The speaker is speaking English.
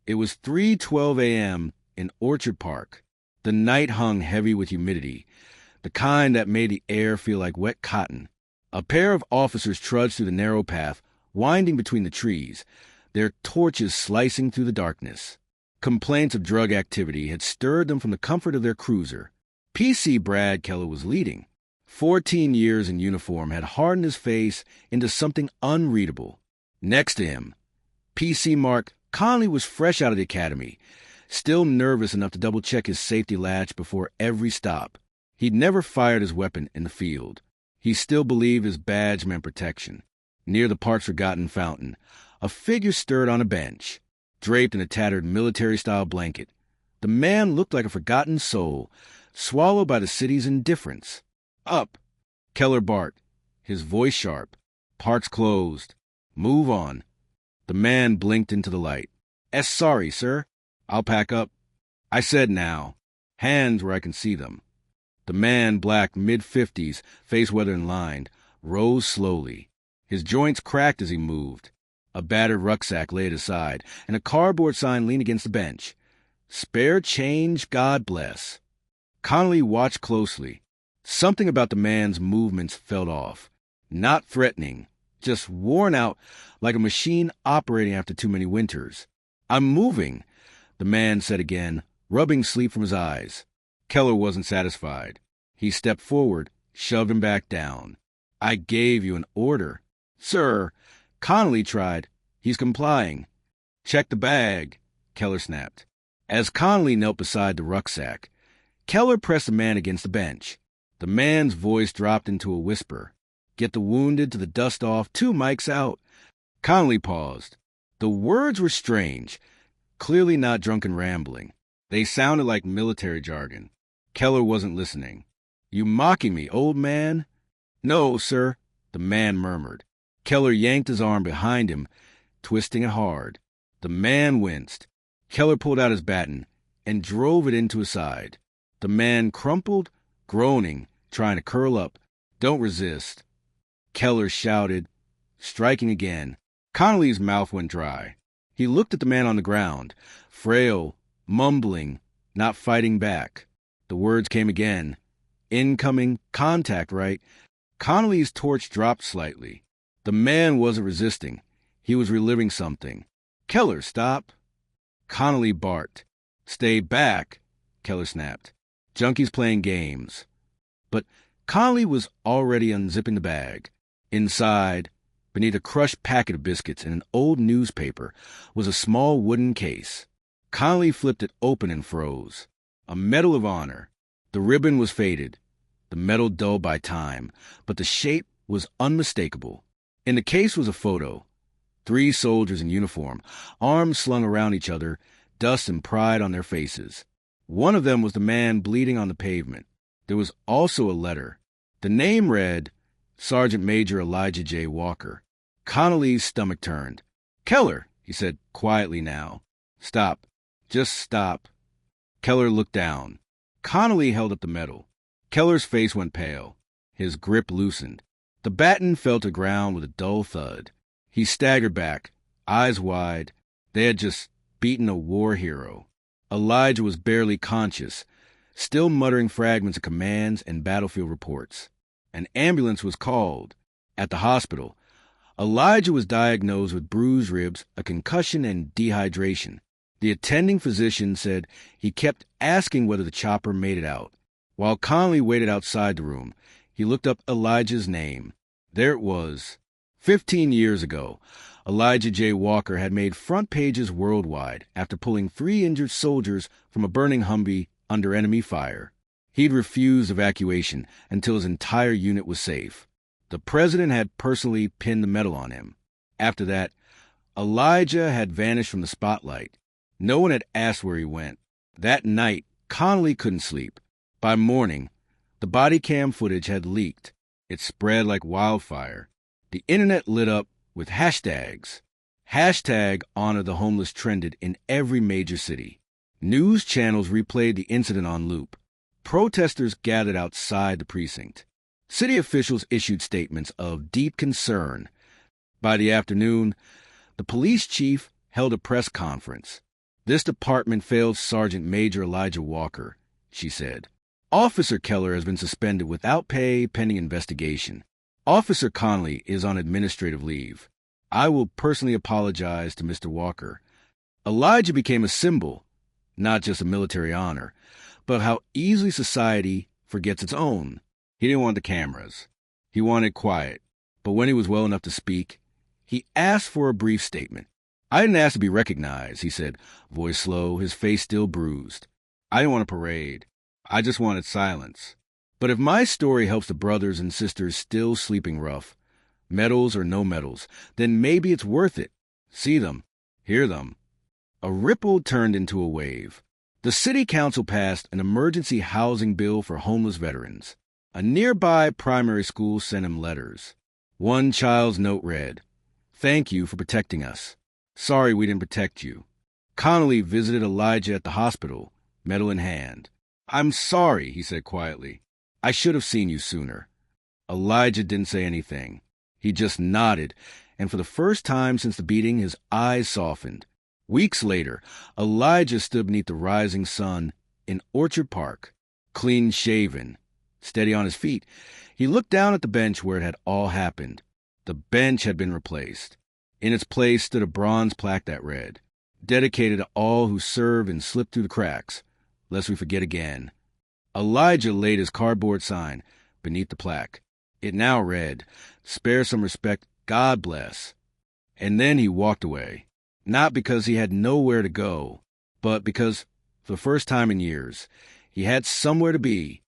It was 3:12 a.m. in Orchard Park. The night hung heavy with humidity, the kind that made the air feel like wet cotton. A pair of officers trudged through the narrow path, winding between the trees, their torches slicing through the darkness. Complaints of drug activity had stirred them from the comfort of their cruiser. PC Brad Keller was leading. 14 years in uniform had hardened his face into something unreadable. Next to him, PC Mark Conley was fresh out of the academy, still nervous enough to double-check his safety latch before every stop. He'd never fired his weapon in the field. He still believed his badge meant protection. Near the park's forgotten fountain, a figure stirred on a bench, draped in a tattered military-style blanket. The man looked like a forgotten soul, swallowed by the city's indifference. "Up!" Keller barked, his voice sharp. "Park's closed. Move on." The man blinked into the light. Sorry, sir. I'll pack up." I said now. Hands where I can see them. The man, black, mid-50s, face weathered and lined, rose slowly. His joints cracked as he moved. A battered rucksack lay at his side, and a cardboard sign leaned against the bench. "Spare change, God bless." Connolly watched closely. Something about the man's movements felt off. Not threatening, just worn out like a machine operating after too many winters. "I'm moving," the man said again, rubbing sleep from his eyes. Keller wasn't satisfied. He stepped forward, shoved him back down. "I gave you an order." "Sir," Connolly tried. "He's complying." "Check the bag," Keller snapped. As Connolly knelt beside the rucksack, Keller pressed the man against the bench. The man's voice dropped into a whisper. "Get the wounded to the dust-off, 2 mics out." Connolly paused. The words were strange, clearly not drunken rambling. They sounded like military jargon. Keller wasn't listening. "You mocking me, old man?" "No, sir," the man murmured. Keller yanked his arm behind him, twisting it hard. The man winced. Keller pulled out his baton and drove it into his side. The man crumpled, groaning, trying to curl up. "Don't resist." Keller shouted, striking again. Connolly's mouth went dry. He looked at the man on the ground, frail, mumbling, not fighting back. The words came again. "Incoming, contact, right?" Connolly's torch dropped slightly. The man wasn't resisting. He was reliving something. "Keller, stop." Connolly barked. "Stay back," Keller snapped. "Junkies playing games." But Connolly was already unzipping the bag. Inside, beneath a crushed packet of biscuits and an old newspaper, was a small wooden case. Connolly flipped it open and froze. A Medal of Honor. The ribbon was faded, the metal dulled by time, but the shape was unmistakable. In the case was a photo. 3 soldiers in uniform, arms slung around each other, dust and pride on their faces. One of them was the man bleeding on the pavement. There was also a letter. The name read, Sergeant Major Elijah J. Walker. Connolly's stomach turned. "Keller," he said quietly now. "Stop. Just stop." Keller looked down. Connolly held up the medal. Keller's face went pale. His grip loosened. The baton fell to ground with a dull thud. He staggered back, eyes wide. They had just beaten a war hero. Elijah was barely conscious, still muttering fragments of commands and battlefield reports. An ambulance was called. At the hospital, Elijah was diagnosed with bruised ribs, a concussion, and dehydration. The attending physician said he kept asking whether the chopper made it out. While Connolly waited outside the room, he looked up Elijah's name. There it was. 15 years ago, Elijah J. Walker had made front pages worldwide after pulling 3 injured soldiers from a burning Humvee under enemy fire. He'd refused evacuation until his entire unit was safe. The president had personally pinned the medal on him. After that, Elijah had vanished from the spotlight. No one had asked where he went. That night, Connolly couldn't sleep. By morning, the body cam footage had leaked. It spread like wildfire. The internet lit up with hashtags. Hashtag Honor the Homeless trended in every major city. News channels replayed the incident on loop. Protesters gathered outside the precinct. City officials issued statements of deep concern. By the afternoon, the police chief held a press conference. "This department failed Sergeant Major Elijah Walker," she said. "Officer Keller has been suspended without pay pending investigation. Officer Connolly is on administrative leave. I will personally apologize to Mr. Walker." Elijah became a symbol, not just a military honor, but how easily society forgets its own. He didn't want the cameras. He wanted quiet. But when he was well enough to speak, he asked for a brief statement. "I didn't ask to be recognized," he said, voice slow, his face still bruised. "I didn't want a parade. I just wanted silence. But if my story helps the brothers and sisters still sleeping rough, medals or no medals, then maybe it's worth it. See them, hear them." A ripple turned into a wave. The city council passed an emergency housing bill for homeless veterans. A nearby primary school sent him letters. One child's note read, "Thank you for protecting us. Sorry we didn't protect you." Connolly visited Elijah at the hospital, medal in hand. "I'm sorry," he said quietly. "I should have seen you sooner." Elijah didn't say anything. He just nodded, and for the first time since the beating, his eyes softened. Weeks later, Elijah stood beneath the rising sun in Orchard Park, clean-shaven, steady on his feet. He looked down at the bench where it had all happened. The bench had been replaced. In its place stood a bronze plaque that read, "Dedicated to all who served and slipped through the cracks, lest we forget again." Elijah laid his cardboard sign beneath the plaque. It now read, "Spare some respect, God bless." And then he walked away, not because he had nowhere to go, but because, for the first time in years, he had somewhere to be,